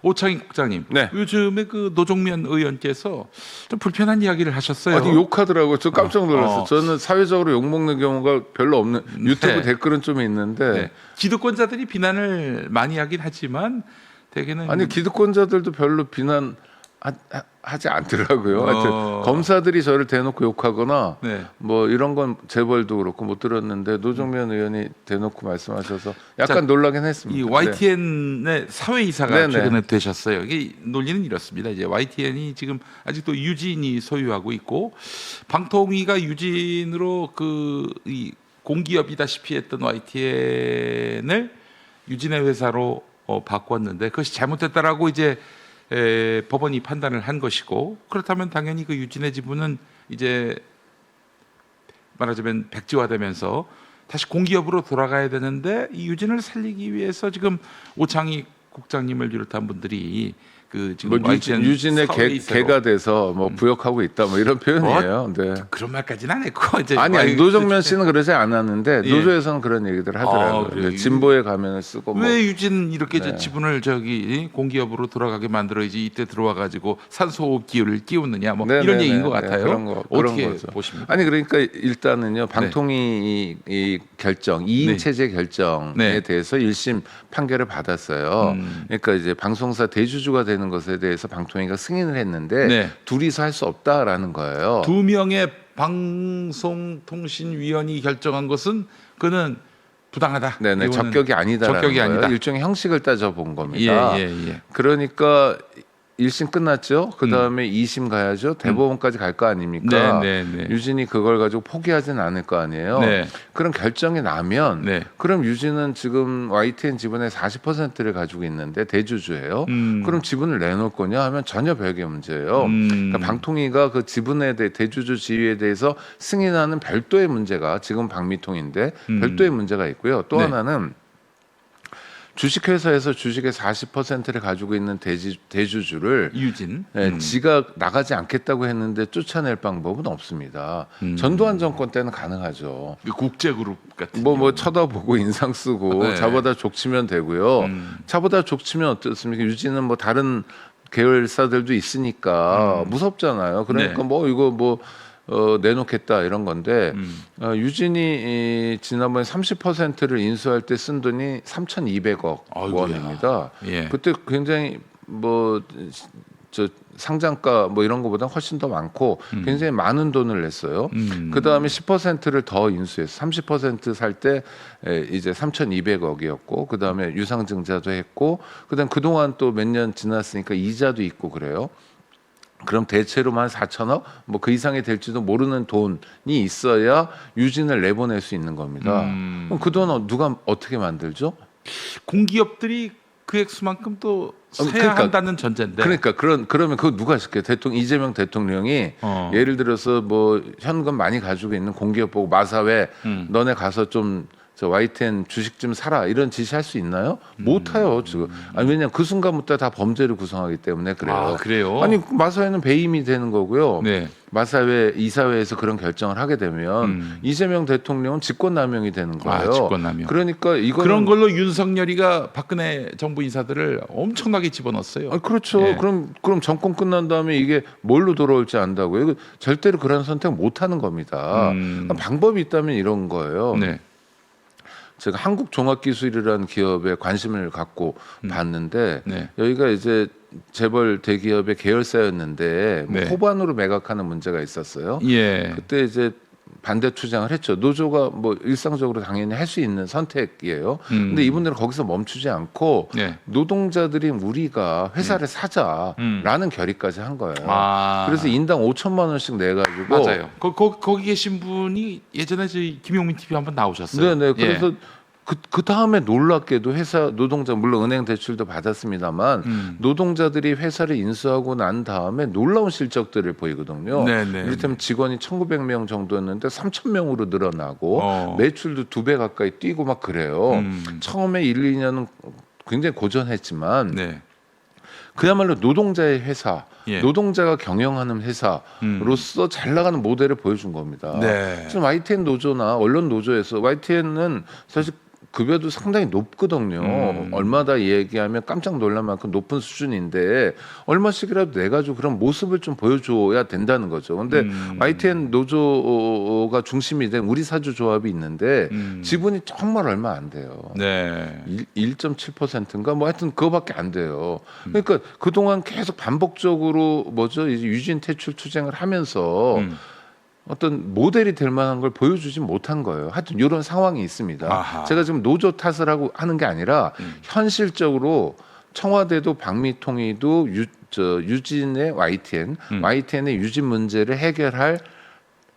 오창익 국장님, 네. 요즘에 그 노종면 의원께서 좀 불편한 이야기를 하셨어요. 아니 욕하더라고요. 저 깜짝 놀랐어요. 어. 저는 사회적으로 욕 먹는 경우가 별로 없는 유튜브 네. 댓글은 좀 있는데 네. 기득권자들이 비난을 많이 하긴 하지만 대개는 아니 기득권자들도 별로 비난하지 않더라고요. 하여튼 검사들이 저를 대놓고 욕하거나 네. 뭐 이런 건 재벌도 그렇고 못 들었는데 노종면 의원이 대놓고 말씀하셔서 약간 자, 놀라긴 했습니다. 이 네. YTN의 사회이사가 네네. 최근에 되셨어요. 이게 논리는 이렇습니다. 이제 YTN이 지금 아직도 유진이 소유하고 있고 방통위가 유진으로 이 공기업이다시피 했던 YTN을 유진의 회사로 바꿨는데 그것이 잘못됐다라고 이제 법원이 판단을 한 것이고 그렇다면 당연히 그 유진의 지분은 이제 말하자면 백지화되면서 다시 공기업으로 돌아가야 되는데 이 유진을 살리기 위해서 지금 오창익 국장님을 비롯한 분들이 그 지금 뭐 유진의 개가 돼서 뭐 부역하고 있다 뭐 이런 표현이에요. 네. 그런 말까지는 안 했고 이제 아니 노정면 씨는 그러지 않았는데 예. 노조에서는 그런 얘기들 하더라고요. 그래요? 네, 진보의 가면을 쓰고 뭐. 왜 유진 이렇게 네. 지분을 공기업으로 돌아가게 만들어야지 이때 들어와 가지고 산소호흡기를 끼우느냐 뭐 이런 얘기인 것 같아요. 그런 어떻게 거죠. 보십니까? 아니 그러니까 일단은요 방통위 이 결정 2인 네. 체제 결정에 네. 대해서 1심 판결을 받았어요. 그러니까 이제 방송사 대주주가 되는 것에 대해서 방통위가 승인을 했는데 네. 둘이서 할 수 없다라는 거예요. 두 명의 방송통신위원이 결정한 것은 그는 부당하다. 네네 이거는 적격이 아니다라는 적격이 거예요. 아니다. 일종의 형식을 따져본 겁니다. 예. 그러니까 1심 끝났죠. 그 다음에 2심 가야죠. 대법원까지 갈 거 아닙니까? 네. 유진이 그걸 가지고 포기하진 않을 거 아니에요. 네. 그런 결정이 나면 네. 그럼 유진은 지금 YTN 지분의 40%를 가지고 있는데 대주주예요. 그럼 지분을 내놓을 거냐 하면 전혀 별개 문제예요. 그러니까 방통위가 그 지분에 대해 대주주 지위에 대해서 승인하는 별도의 문제가 지금 방미통인데 별도의 문제가 있고요. 또 네. 하나는 주식회사에서 주식의 40%를 가지고 있는 대주주를 유진. 지가 나가지 않겠다고 했는데 쫓아낼 방법은 없습니다. 전두환 정권 때는 가능하죠. 국제그룹 같은 뭐 쳐다보고 인상 쓰고 네. 자보다 족치면 되고요. 자보다 족치면 어떻습니까? 유진은 뭐 다른 계열사들도 있으니까 무섭잖아요. 그러니까 네. 뭐 이거 뭐 내놓겠다 이런 건데 유진이 지난번에 30%를 인수할 때 쓴 돈이 3,200억 아이고야. 원입니다. 예. 그때 굉장히 뭐 저 상장가 뭐 이런 거보다 훨씬 더 많고 굉장히 많은 돈을 냈어요. 그 다음에 10%를 더 인수해서 30% 살 때 이제 3,200억이었고 그 다음에 유상증자도 했고 그다음 그동안 또 몇 년 지났으니까 이자도 있고 그래요. 그럼 대체로만 4천억 뭐 그 이상이 될지도 모르는 돈이 있어야 유진을 내보낼 수 있는 겁니다. 그럼 그 돈은 누가 어떻게 만들죠? 공기업들이 그 액수만큼 또 사야 그러니까, 한다는 전제인데. 그러니까 그러면 그거 누가 시켜요? 이재명 대통령이 예를 들어서 뭐 현금 많이 가지고 있는 공기업 보고 마사회 너네 가서 좀 저 YTN 주식 좀 사라 이런 지시할 수 있나요? 못해요 지금. 아니 왜냐면 그 순간부터 다 범죄를 구성하기 때문에 그래요. 아, 그래요? 아니 마사회는 배임이 되는 거고요. 네. 마사회 이사회에서 그런 결정을 하게 되면 이재명 대통령은 직권남용이 되는 거예요. 직권남용. 그러니까 이거는 그런 걸로 윤석열이가 박근혜 정부 인사들을 엄청나게 집어넣었어요. 그렇죠. 예. 그럼 정권 끝난 다음에 이게 뭘로 돌아올지 안다고요. 이거 절대로 그런 선택 못 하는 겁니다. 그러니까 방법이 있다면 이런 거예요. 네. 제가 한국종합기술이라는 기업에 관심을 갖고 봤는데 네. 여기가 이제 재벌 대기업의 계열사였는데 뭐 네. 호반으로 매각하는 문제가 있었어요. 예. 그때 이제 반대 투쟁을 했죠. 노조가 뭐 일상적으로 당연히 할 수 있는 선택이에요. 근데 이분들은 거기서 멈추지 않고 네. 노동자들이 우리가 회사를 사자라는 결의까지 한 거예요. 아. 그래서 인당 5천만 원씩 내가지고 맞아요. 거기 계신 분이 예전에 저희 김용민 TV 한번 나오셨어요. 네네. 예. 그래서 그 다음에 놀랍게도 회사 노동자 물론 은행 대출도 받았습니다만 노동자들이 회사를 인수하고 난 다음에 놀라운 실적들을 보이거든요. 네네. 이를테면 직원이 1,900명 정도였는데 3,000명으로 늘어나고 매출도 2배 가까이 뛰고 막 그래요. 처음에 1, 2년은 굉장히 고전했지만 네. 그야말로 노동자의 회사, 예. 노동자가 경영하는 회사로서 잘 나가는 모델을 보여준 겁니다. 네. 지금 YTN 노조나 언론 노조에서 YTN은 사실 급여도 상당히 높거든요. 얼마다 얘기하면 깜짝 놀랄 만큼 높은 수준인데 얼마씩이라도 내가지고 그런 모습을 좀 보여줘야 된다는 거죠. 근데 YTN 노조가 중심이 된 우리 사주 조합이 있는데 지분이 정말 얼마 안 돼요. 네. 1.7%인가 뭐 하여튼 그거밖에 안 돼요. 그러니까 그동안 계속 반복적으로 뭐죠? 이제 유진 퇴출 투쟁을 하면서 어떤 모델이 될 만한 걸 보여주지 못한 거예요. 하여튼 이런 상황이 있습니다. 아하. 제가 지금 노조 탓을 하는 게 아니라 현실적으로 청와대도 박미통위도 유진의 YTN의 유진 문제를 해결할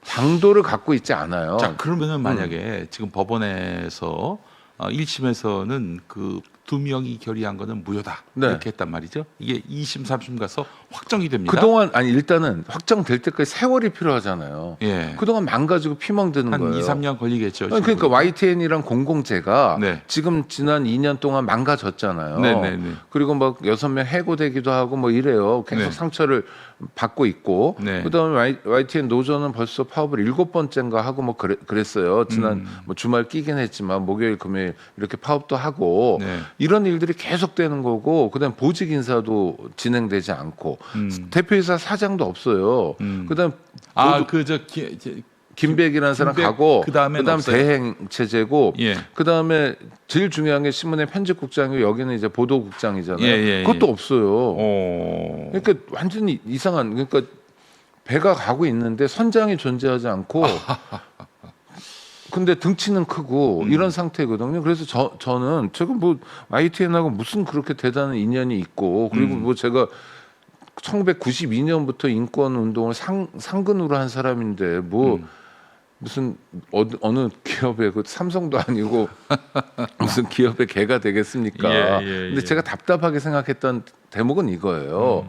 방도를 갖고 있지 않아요. 자, 그러면은 만약에 지금 법원에서 1심에서는 그 2명이 결의한 거는 무효다. 네. 이렇게 했단 말이죠. 이게 2심, 3심 가서 확정이 됩니다. 그동안 아니 일단은 확정될 때까지 세월이 필요하잖아요. 예. 그동안 망가지고 피멍드는 한 거예요. 2, 3년 걸리겠죠. 아니, 그러니까 YTN이랑 공공재가 네. 지금 지난 2년 동안 망가졌잖아요. 네네네. 그리고 막 6명 해고되기도 하고 뭐 이래요. 계속 네. 상처를 받고 있고 네. 그다음에 YTN 노조는 벌써 파업을 7번째인가 하고 뭐 그랬어요. 지난 뭐 주말 끼긴 했지만 목요일 금요일 이렇게 파업도 하고 네. 이런 일들이 계속되는 거고 그다음 보직 인사도 진행되지 않고 대표이사 사장도 없어요. 그다음 김백이라는 사람 김백, 가고 그다음엔 그다음 없어요? 대행 체제고 예. 그다음에 제일 중요한 게 신문의 편집국장이고 여기는 이제 보도국장이잖아요. 예. 그것도 없어요. 어. 그러니까 완전히 이상한 그러니까 배가 가고 있는데 선장이 존재하지 않고 근데 등치는 크고 이런 상태거든요. 그래서 저는 제가 뭐 YTN하고 무슨 그렇게 대단한 인연이 있고 그리고 뭐 제가 1992년부터 인권 운동을 상근으로 한 사람인데 뭐 무슨 어느 기업의 그 삼성도 아니고 무슨 기업의 개가 되겠습니까? 근데 제가 답답하게 생각했던 대목은 이거예요.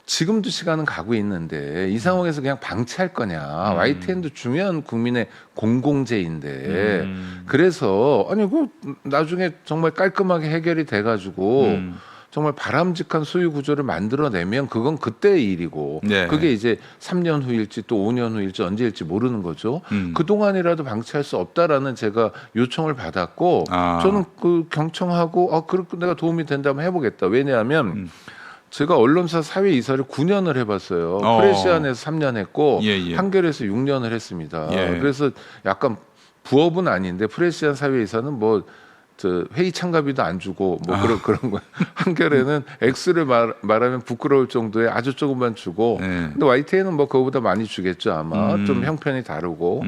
지금도 시간은 가고 있는데 이 상황에서 그냥 방치할 거냐? YTN도 중요한 국민의 공공재인데 그래서 아니 그 나중에 정말 깔끔하게 해결이 돼가지고 정말 바람직한 소유 구조를 만들어내면 그건 그때의 일이고 네. 그게 이제 3년 후일지 또 5년 후일지 언제일지 모르는 거죠. 그 동안이라도 방치할 수 없다라는 제가 요청을 받았고 저는 그 경청하고 그렇게 내가 도움이 된다면 해보겠다. 왜냐하면 제가 언론사 사회 이사를 9년을 해봤어요. 프레시안에서 3년 했고 한겨레에서 6년을 했습니다. 그래서 약간 부업은 아닌데 프레시안 사회 이사는 뭐 회의 참가비도 안 주고 뭐 그런 거. 한겨레는 X를 말하면 부끄러울 정도의 아주 조금만 주고. 근데 YTN은 뭐 그거보다 많이 주겠죠 아마. 좀 형편이 다르고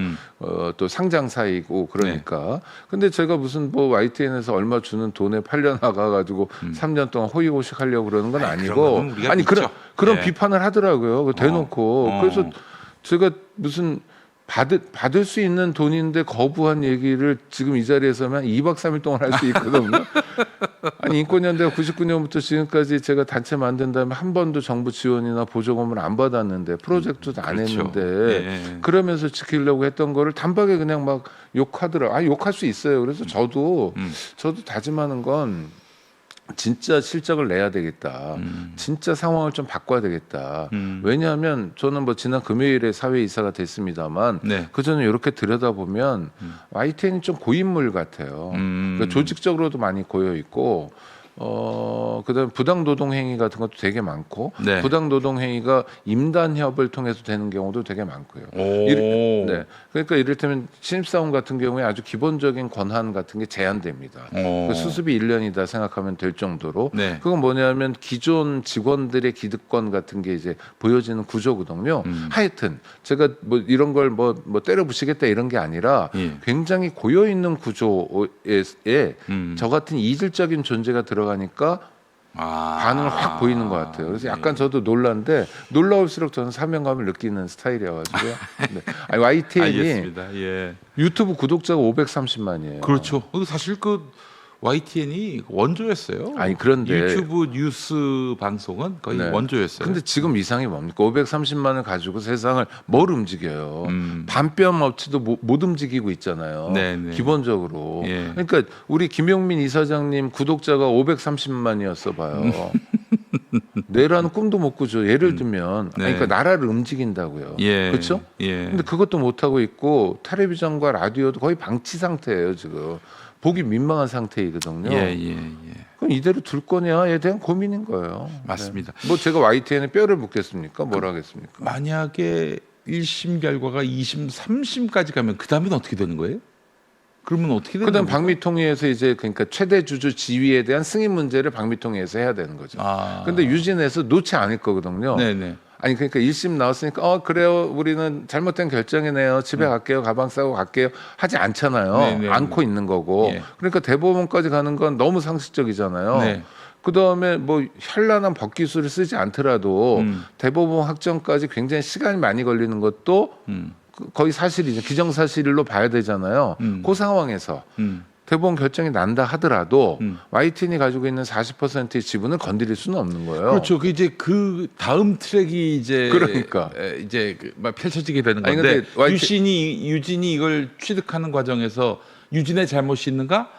또 상장사이고 그러니까. 근데 제가 무슨 뭐 YTN에서 얼마 주는 돈에 팔려 나가가지고 3년 동안 호의호식 하려고 그러는 건 아니고. 아니 그런 비판을 하더라고요. 대놓고. 그래서 제가 무슨 받을 수 있는 돈인데 거부한 얘기를 지금 이 자리에서만 2박 3일 동안 할 수 있거든요. 아니 인권연대가 99년부터 지금까지 제가 단체 만든 다음에 한 번도 정부 지원이나 보조금을 안 받았는데 프로젝트도 안 했는데 그러면서 지키려고 했던 거를 단박에 그냥 막 욕하더라고요. 욕할 수 있어요. 그래서 저도 다짐하는 건 진짜 실적을 내야 되겠다. 진짜 상황을 좀 바꿔야 되겠다. 왜냐하면 저는 뭐 지난 금요일에 사회이사가 됐습니다만 그전에 이렇게 들여다보면 YTN이 좀 고인물 같아요. 그러니까 조직적으로도 많이 고여 있고 그다음에 부당 노동 행위 같은 것도 되게 많고 부당 노동 행위가 임단협을 통해서 되는 경우도 되게 많고요. 그러니까 이를테면 신입사원 같은 경우에 아주 기본적인 권한 같은 게 제한됩니다. 그 수습이 1년이다 생각하면 될 정도로 그건 뭐냐면 기존 직원들의 기득권 같은 게 이제 보여지는 구조거든요. 하여튼 제가 뭐 이런 걸 뭐 때려 부시겠다 이런 게 아니라 굉장히 고여 있는 구조에 저 같은 이질적인 존재가 들어가니까 반응을 확 보이는 것 같아요. 그래서 약간 저도 놀란데 놀라울수록 저는 사명감을 느끼는 스타일이어가지고요. 아니, YTN이 유튜브 구독자가 530만이에요. 그렇죠. 사실 그 YTN이 원조였어요. 아니 그런데 유튜브 뉴스 방송은 거의 원조였어요. 근데 지금 이상이 뭡니까? 530만을 가지고 세상을 뭘 움직여요? 반뼘 업체도 못 움직이고 있잖아요. 기본적으로. 그러니까 우리 김용민 이사장님 구독자가 530만이었어 봐요. 내라는 꿈도 못 꾸죠. 예를 들면 그러니까 나라를 움직인다고요. 그렇죠? 근데 그것도 못 하고 있고 텔레비전과 라디오도 거의 방치 상태예요 지금. 보기 민망한 상태이거든요. 예. 그럼 이대로 둘 거냐에 대한 고민인 거예요. 맞습니다. 네. 뭐 제가 YTN에 뼈를 묻겠습니까? 뭘 하겠습니까? 만약에 1심 결과가 2심, 3심까지 가면 그 다음엔 어떻게 되는 거예요? 그러면 어떻게 되는 그다음 겁니까? 방미통위에서 이제 그러니까 최대 주주 지위에 대한 승인 문제를 방미통위에서 해야 되는 거죠. 근데 유진에서 놓지 않을 거거든요. 네네. 아니 그러니까 1심 나왔으니까 그래요. 우리는 잘못된 결정이네요. 집에 갈게요. 가방 싸고 갈게요. 하지 않잖아요. 네네. 안고 있는 거고. 예. 그러니까 대법원까지 가는 건 너무 상식적이잖아요. 네. 그다음에 뭐 현란한 법 기술을 쓰지 않더라도 음. 대법원 확정까지 굉장히 시간이 많이 걸리는 것도 거의 사실이죠. 기정사실로 봐야 되잖아요. 그 상황에서 대법원 결정이 난다 하더라도 YTN이 가지고 있는 40%의 지분을 건드릴 수는 없는 거예요. 그렇죠. 그 이제 그 다음 트랙이 이제 그러니까. 이제 막 펼쳐지게 되는 아니, 건데 근데 유진이 이걸 취득하는 과정에서 유진의 잘못이 있는가?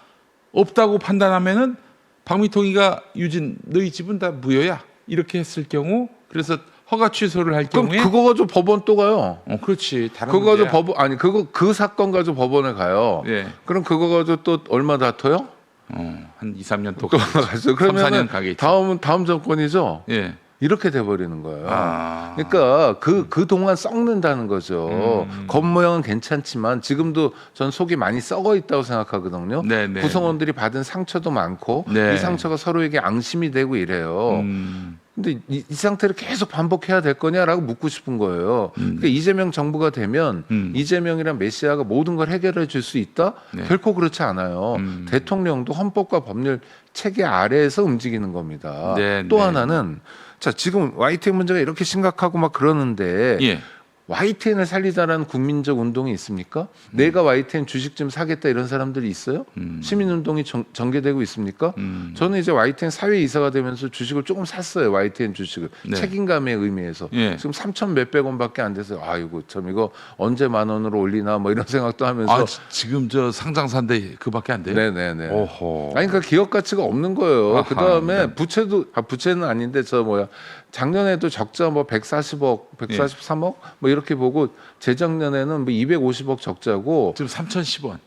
없다고 판단하면은 방미통위가 유진 너희 집은 다 무효야 이렇게 했을 경우 그래서 허가 취소를 할 그럼 경우에 그거 가지고 법원 또 가요. 그렇지 다른 그거 가지고 문제야. 법원 아니 그거 그 사건 가지고 법원에 가요. 예. 그럼 그거 가지고 또 얼마 다퉈요? 한 2, 3년 또 또 가죠. 3, 4년 그러면 가겠죠. 다음 정권이죠. 예. 이렇게 돼 버리는 거예요. 아. 그러니까 그 동안 썩는다는 거죠. 겉모양은 괜찮지만 지금도 전 속이 많이 썩어 있다고 생각하거든요. 네. 구성원들이 받은 상처도 많고 네. 이 상처가 서로에게 앙심이 되고 이래요. 근데 이 상태를 계속 반복해야 될 거냐라고 묻고 싶은 거예요. 그러니까 이재명 정부가 되면 이재명이란 메시아가 모든 걸 해결해 줄 수 있다? 네. 결코 그렇지 않아요. 대통령도 헌법과 법률 체계 아래에서 움직이는 겁니다. 네, 또 네. 하나는 자 지금 YTN 문제가 이렇게 심각하고 막 그러는데 예. YTN을 살리자라는 국민적 운동이 있습니까? 내가 YTN 주식 좀 사겠다 이런 사람들이 있어요? 시민운동이 전개되고 있습니까? 저는 이제 YTN 사회이사가 되면서 주식을 조금 샀어요. YTN 주식을. 네. 책임감의 의미에서. 예. 지금 3천 몇백 원밖에 안 돼서 아이고 참 이거 언제 10,000원으로 올리나 뭐 이런 생각도 하면서 지금 저 상장사인데 그밖에 안 돼요? 네네네. 오호. 아니 그러니까 기업 가치가 없는 거예요. 아하, 그다음에 네. 부채는 아닌데 작년에도 적자 뭐 140억, 143억 뭐 이렇게 보고 재작년에는 뭐 250억 적자고 지금 3,010원.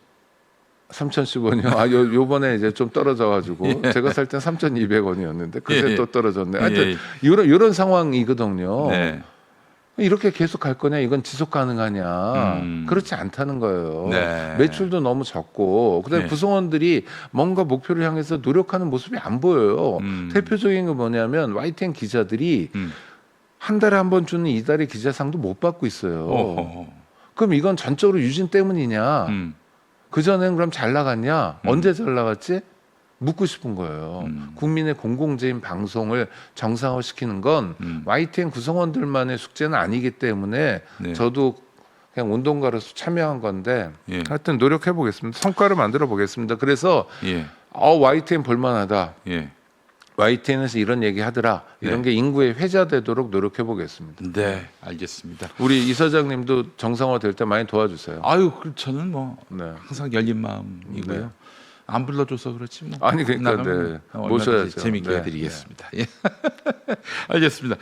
3,010원이요. 요번에 이제 좀 떨어져 가지고 제가 살 땐 3,200원이었는데 그새 예. 또 떨어졌네. 하여튼 예. 이런 상황이거든요. 네. 이렇게 계속 갈 거냐? 이건 지속 가능하냐? 그렇지 않다는 거예요. 네. 매출도 너무 적고 그다음에 네. 구성원들이 뭔가 목표를 향해서 노력하는 모습이 안 보여요. 대표적인 건 뭐냐면 YTN 기자들이 한 달에 한 번 주는 이달의 기자상도 못 받고 있어요. 오호. 그럼 이건 전적으로 유진 때문이냐? 그전엔 그럼 잘 나갔냐? 언제 잘 나갔지? 묻고 싶은 거예요. 국민의 공공재인 방송을 정상화시키는 건 YTN 구성원들만의 숙제는 아니기 때문에 네. 저도 그냥 운동가로서 참여한 건데 예. 하여튼 노력해 보겠습니다. 성과를 만들어 보겠습니다. 그래서 예. YTN 볼만하다. 예. YTN에서 이런 얘기 하더라. 이런 게 인구에 회자되도록 노력해 보겠습니다. 네, 알겠습니다. 우리 이사장님도 정상화 될 때 많이 도와주세요. 아유, 저는 뭐 네. 항상 열린 마음이고요. 네. 안 불러줘서 그렇지 뭐. 아니, 그러니까, 나가면 네. 얼마든지 모셔야죠. 재밌게 네. 해드리겠습니다. 예. 알겠습니다.